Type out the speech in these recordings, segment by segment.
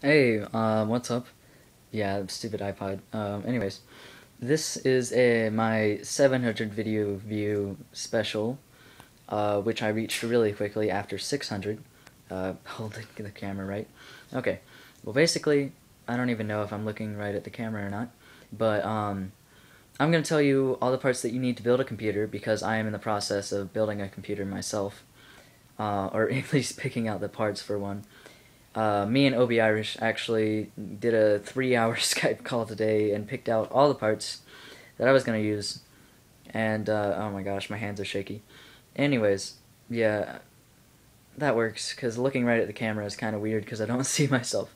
Hey, what's up? Yeah, stupid iPod. Anyways, this is my 700 video view special, which I reached really quickly after 600. Holding the camera right. Okay. Well, basically, I don't even know if I'm looking right at the camera or not, but I'm gonna tell you all the parts that you need to build a computer because I am in the process of building a computer myself, or at least picking out the parts for one. Me and Obi Irish actually did a 3 hour Skype call today and picked out all the parts that I was going to use. And, oh my gosh, my hands are shaky. Anyways, yeah, that works, because looking right at the camera is kind of weird because I don't see myself.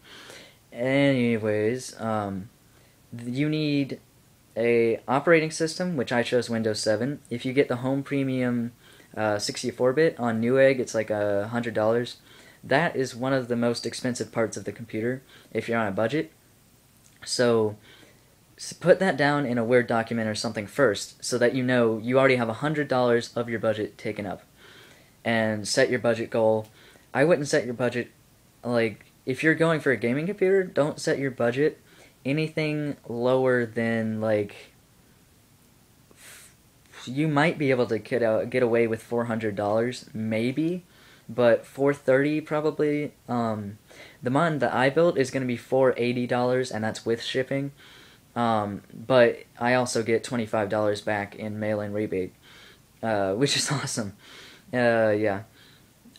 Anyways, you need a operating system, which I chose Windows 7. If you get the Home Premium 64-bit on Newegg, it's like $100. That is one of the most expensive parts of the computer if you're on a budget. So put that down in a Word document or something first so that you know you already have $100 of your budget taken up. And set your budget goal. I wouldn't set your budget, like, if you're going for a gaming computer, don't set your budget anything lower than, like, you might be able to get away with $400, maybe, but 430 probably. The one that I built is going to be $480, and that's with shipping. But I also get $25 back in mail-in rebate, which is awesome. Yeah.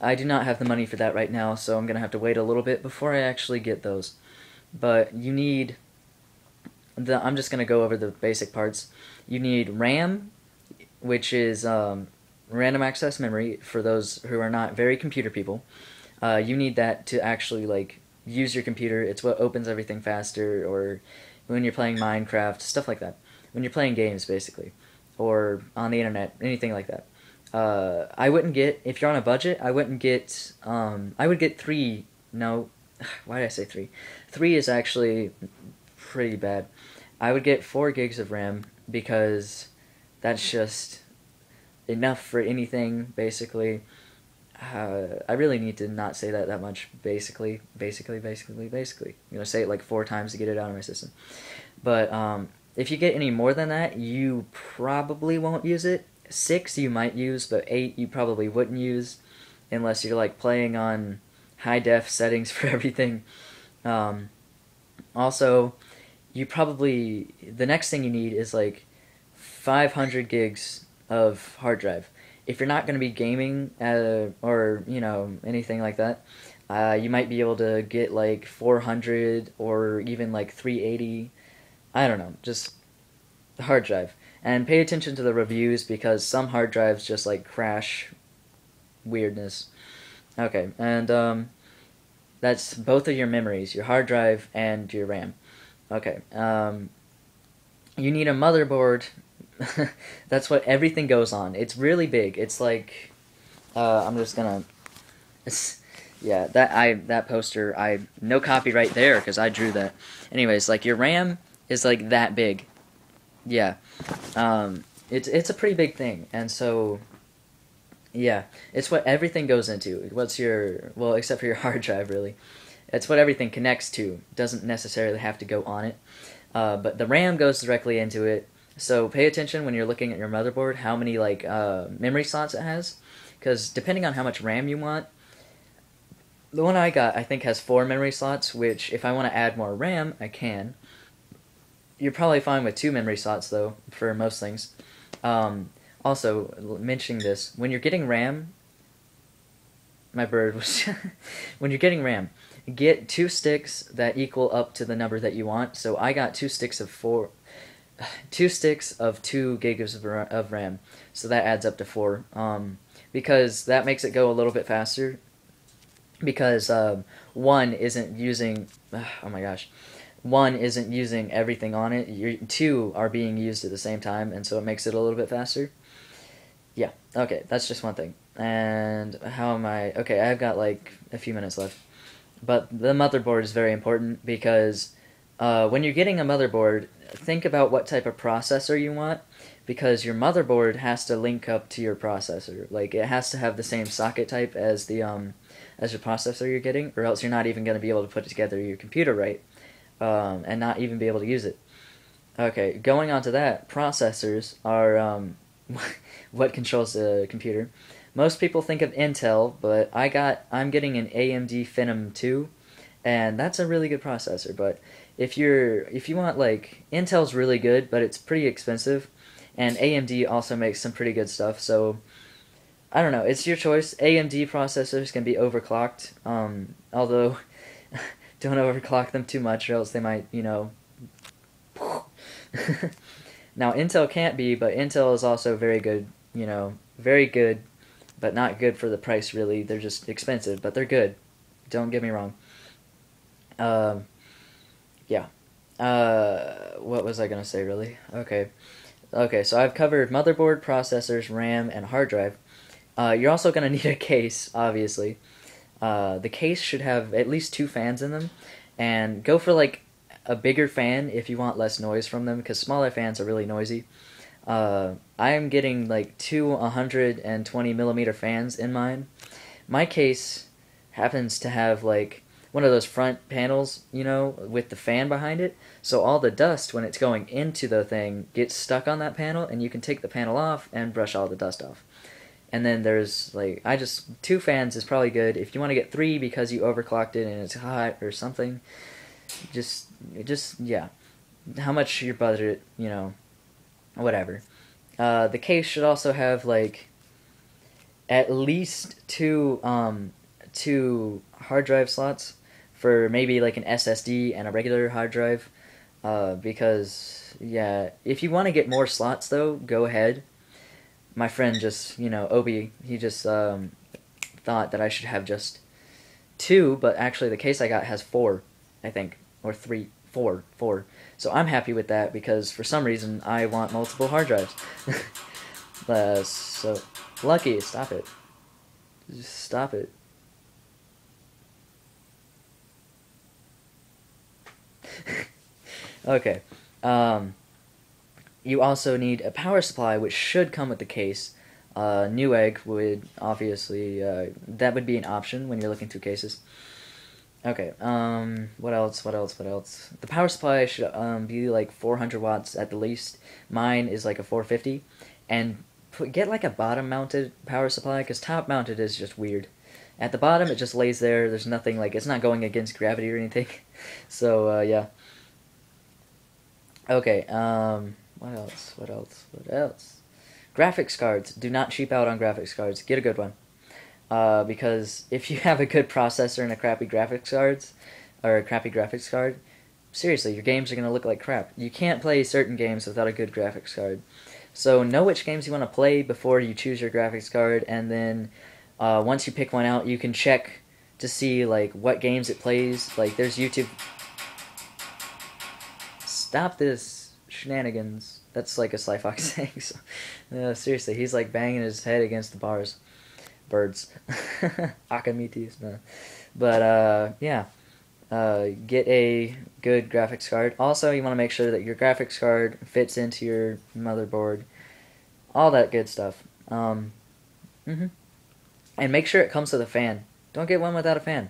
I do not have the money for that right now, so I'm going to have to wait a little bit before I actually get those. But you need I'm just going to go over the basic parts. You need RAM, which is random access memory for those who are not very computer people. You need that to actually like use your computer. It's what opens everything faster, or when you're playing Minecraft, stuff like that. When you're playing games, basically, or on the internet, anything like that. I wouldn't get, if you're on a budget, I wouldn't get. I would get three. No, why did I say three? Three is actually pretty bad. I would get 4 gigs of RAM because that's just enough for anything, basically. I really need to not say that much. Basically. I'm gonna say it like 4 times to get it out of my system. But if you get any more than that, you probably won't use it. 6 you might use, but 8 you probably wouldn't use unless you're like playing on high def settings for everything. Also, the next thing you need is like 500 gigs of hard drive. If you're not going to be gaming or anything like that, you might be able to get like 400 or even like 380. I don't know, just hard drive. And pay attention to the reviews because some hard drives just like crash weirdness. Okay, and that's both of your memories, your hard drive and your RAM. Okay, you need a motherboard. That's what everything goes on. It's really big. It's like I'm just gonna. Yeah, that poster. I no copyright there because I drew that. Anyways, like your RAM is like that big. Yeah, it's a pretty big thing, and so yeah, it's what everything goes into. What's your except for your hard drive, really. It's what everything connects to. Doesn't necessarily have to go on it. But the RAM goes directly into it. So pay attention when you're looking at your motherboard how many like memory slots it has, because depending on how much RAM you want, the one I got I think has 4 memory slots. Which if I want to add more RAM, I can. You're probably fine with 2 memory slots though for most things. Also, mentioning this, when you're getting RAM, my bird was when you're getting RAM, get 2 sticks that equal up to the number that you want. So I got 2 sticks of 2 gigs of RAM, so that adds up to 4. Because that makes it go a little bit faster. Because one isn't using, oh my gosh, one isn't using everything on it. 2 are being used at the same time, and so it makes it a little bit faster. Yeah, okay, that's just one thing. And how am I? Okay, I've got like a few minutes left. But the motherboard is very important because when you're getting a motherboard, think about what type of processor you want because your motherboard has to link up to your processor. Like, it has to have the same socket type as as your processor you're getting, or else you're not even going to be able to put together your computer right, and not even be able to use it. Okay, going on to that, processors are what controls the computer. Most people think of Intel, but I'm getting an AMD Phenom 2, and that's a really good processor. But if you want, like, Intel's really good, but it's pretty expensive, and AMD also makes some pretty good stuff. So I don't know, it's your choice. AMD processors can be overclocked, although don't overclock them too much, or else they might, Now Intel can't be, but Intel is also very good. Very good, but not good for the price. Really, they're just expensive, but they're good. Don't get me wrong. Um, yeah. What was I gonna say? Really? Okay. Okay. So I've covered motherboard, processors, RAM, and hard drive. You're also gonna need a case, obviously. The case should have at least 2 fans in them, and go for like a bigger fan if you want less noise from them, because smaller fans are really noisy. I am getting like 220 millimeter fans in mine. My case happens to have like one of those front panels, with the fan behind it. So all the dust, when it's going into the thing, gets stuck on that panel, and you can take the panel off and brush all the dust off. And then there's like, 2 fans is probably good. If you want to get 3 because you overclocked it and it's hot or something, yeah. How much your budget, whatever. The case should also have like at least two hard drive slots for maybe like an SSD and a regular hard drive. Because yeah, if you want to get more slots though, go ahead. My friend just, Obi, he just thought that I should have just 2, but actually the case I got has 4, I think, or 3, 4, 4. So I'm happy with that because for some reason I want multiple hard drives. So lucky, stop it. Just stop it. Okay. You also need a power supply, which should come with the case. Newegg would obviously that would be an option when you're looking through cases. Okay. What else? The power supply should be like 400 watts at the least. Mine is like a 450, and get like a bottom mounted power supply, because top mounted is just weird. At the bottom, it just lays there. There's nothing, like, it's not going against gravity or anything. So yeah. Okay. What else? Graphics cards. Do not cheap out on graphics cards. Get a good one. Because if you have a good processor and a crappy graphics card, seriously, your games are going to look like crap. You can't play certain games without a good graphics card. So know which games you want to play before you choose your graphics card, and then once you pick one out, you can check to see like what games it plays. Like there's YouTube. Stop this shenanigans. That's like a Sly Fox saying. So, seriously, he's like banging his head against the birds. Akamitis, no. But yeah, get a good graphics card. Also, you want to make sure that your graphics card fits into your motherboard. All that good stuff. And make sure it comes with a fan. Don't get one without a fan.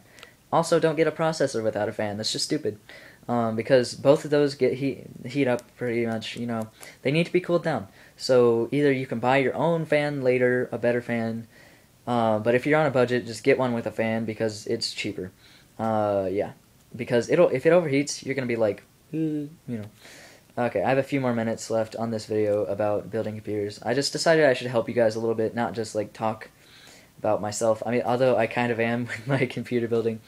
Also, don't get a processor without a fan. That's just stupid. Because both of those get heat up pretty much, they need to be cooled down. So either you can buy your own fan later, a better fan, but if you're on a budget, just get one with a fan because it's cheaper. Yeah, because if it overheats, you're gonna be like, Okay, I have a few more minutes left on this video about building computers. I just decided I should help you guys a little bit, not just like talk about myself. I mean, although I kind of am with my computer building.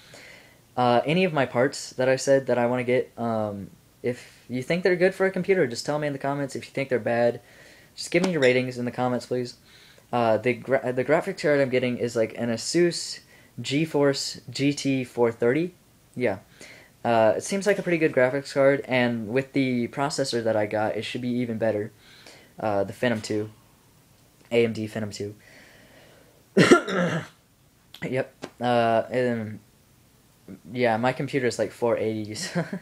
Any of my parts that I said that I want to get, if you think they're good for a computer, just tell me in the comments. If you think they're bad, just give me your ratings in the comments, please. The graphics card I'm getting is like an Asus GeForce GT 430. Yeah. It seems like a pretty good graphics card, and with the processor that I got, it should be even better. The Phenom 2. AMD Phenom 2. Yep. And yeah, my computer is like 480s.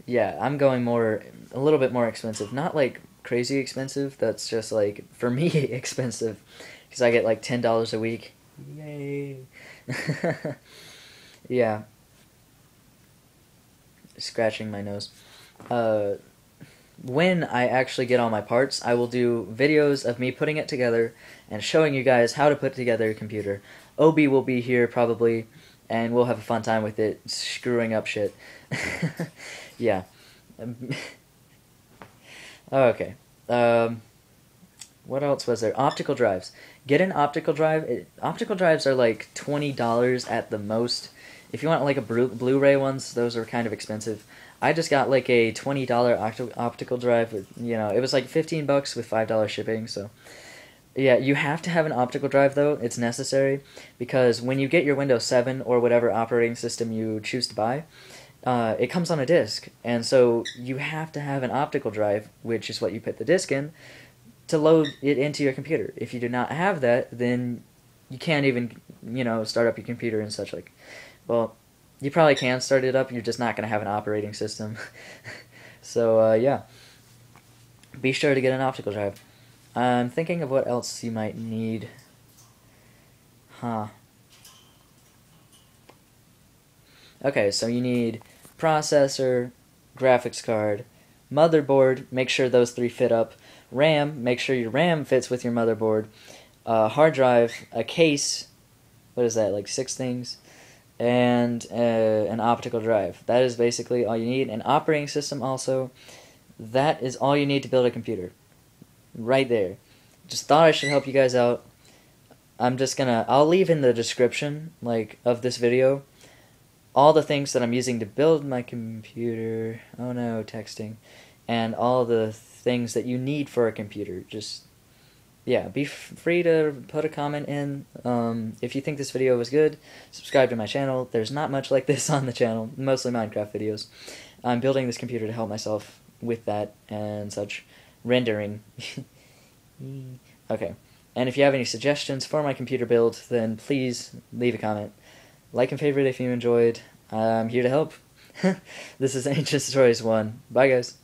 Yeah, I'm going a little bit more expensive. Not like crazy expensive, that's just like, for me, expensive. Because I get like $10 a week. Yay. Yeah. Scratching my nose. When I actually get all my parts, I will do videos of me putting it together and showing you guys how to put together a computer. Obi will be here probably, and we'll have a fun time with it, screwing up shit. Yeah. Okay. What else was there? Optical drives. Get an optical drive. Optical drives are like $20 at the most. If you want like a Blu-ray ones, those are kind of expensive. I just got like a $20 optical drive. You know, it was like $15 with $5 shipping. So yeah, you have to have an optical drive though. It's necessary because when you get your Windows 7 or whatever operating system you choose to buy, it comes on a disc, and so you have to have an optical drive, which is what you put the disc in, to load it into your computer. If you do not have that, then you can't even, start up your computer and such. Like, well, you probably can start it up, you're just not going to have an operating system. So, yeah. Be sure to get an optical drive. I'm thinking of what else you might need. Huh. Okay, so you need processor, graphics card, motherboard, make sure those three fit up, RAM, make sure your RAM fits with your motherboard, hard drive, a case, what is that, like 6 things, and an optical drive. That is basically all you need. An operating system also. That is all you need to build a computer. Right there. Just thought I should help you guys out. I'll leave in the description, of this video, all the things that I'm using to build my computer. Oh no, texting. And all the things that you need for a computer. Just, yeah, be free to put a comment in. If you think this video was good, subscribe to my channel. There's not much like this on the channel, mostly Minecraft videos. I'm building this computer to help myself with that and such. Rendering. Okay. And if you have any suggestions for my computer build, then please leave a comment. Like and favorite if you enjoyed. I'm here to help. This is Ancient Stories 1. Bye, guys.